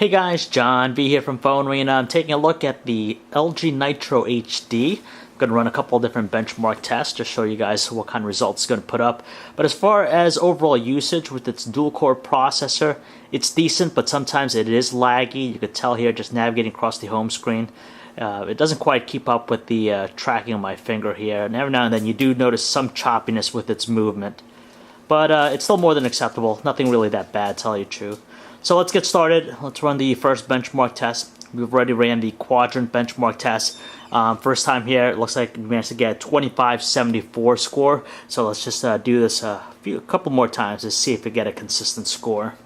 Hey guys, John B here from Phone Arena. I'm taking a look at the LG Nitro HD. I'm going to run a couple of different benchmark tests to show you guys what kind of results it's going to put up. But as far as overall usage with its dual-core processor, it's decent, but sometimes it is laggy. You could tell here just navigating across the home screen. It doesn't quite keep up with the tracking of my finger here, and every now and then you do notice some choppiness with its movement. But it's still more than acceptable. Nothing really that bad, to tell you the truth. So let's get started. Let's run the first benchmark test. We've already ran the quadrant benchmark test. First time here, it looks like we managed to get a 2574 score. So let's just do this a couple more times to see if we get a consistent score.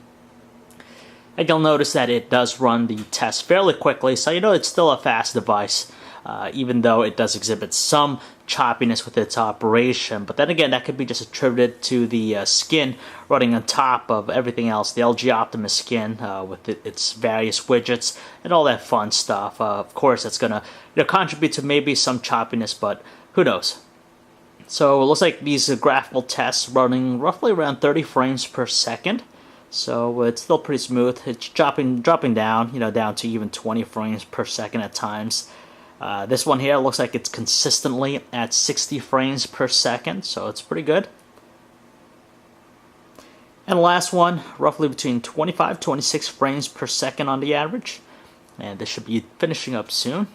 And you'll notice that it does run the test fairly quickly, so you know it's still a fast device, even though it does exhibit some choppiness with its operation. But then again, that could be just attributed to the skin running on top of everything else, the LG Optimus skin with its various widgets and all that fun stuff. Of course, that's going to contribute to maybe some choppiness, but who knows. So it looks like these graphical tests running roughly around 30 frames per second. So it's still pretty smooth. It's dropping down, down to even 20 frames per second at times. This one here looks like it's consistently at 60 frames per second, so it's pretty good. And the last one, roughly between 25-26 frames per second on the average. And this should be finishing up soon.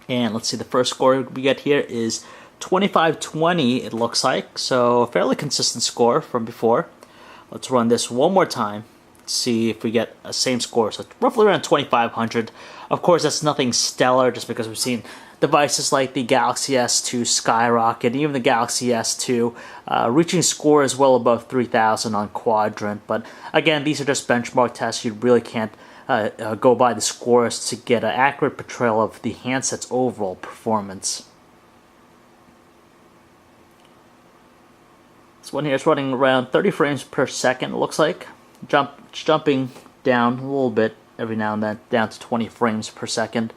And let's see, the first score we get here is 2520, it looks like. So a fairly consistent score from before. Let's run this one more time, see if we get a same score. So roughly around 2500. Of course, that's nothing stellar, just because we've seen devices like the Galaxy S2 skyrocket, even the Galaxy S2 reaching scores well above 3000 on quadrant. But again, these are just benchmark tests. You really can't go by the scores to get an accurate portrayal of the handset's overall performance. This one here is running around 30 frames per second, it looks like. Jumping down a little bit every now and then, down to 20 frames per second.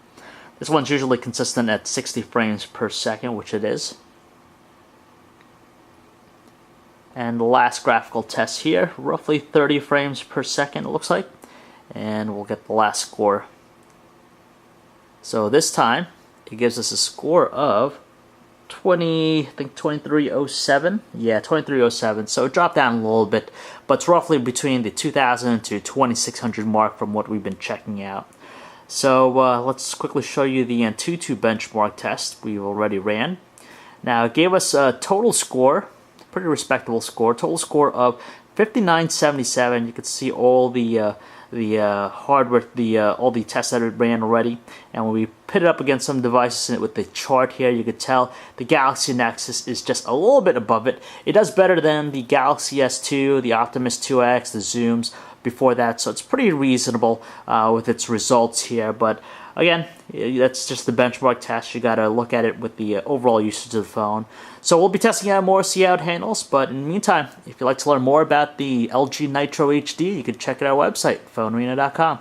This one's usually consistent at 60 frames per second, which it is. And the last graphical test here, roughly 30 frames per second, it looks like. And we'll get the last score. So this time, it gives us a score of 2307. Yeah, 2307. So it dropped down a little bit, but it's roughly between the 2000 to 2600 mark from what we've been checking out. So let's quickly show you the Antutu benchmark test we already ran. Now it gave us a total score, pretty respectable score, total score of 5977. You can see all the hardware, all the tests that it ran already, and when we put it up against some devices with the chart here, you could tell the Galaxy Nexus is just a little bit above it. It does better than the Galaxy S2, the Optimus 2X, the Zooms before that, so it's pretty reasonable with its results here. But again, that's just the benchmark test. You got to look at it with the overall usage of the phone. So we'll be testing out more, see how it handles. But in the meantime, if you'd like to learn more about the LG Nitro HD, you can check out our website, phonearena.com.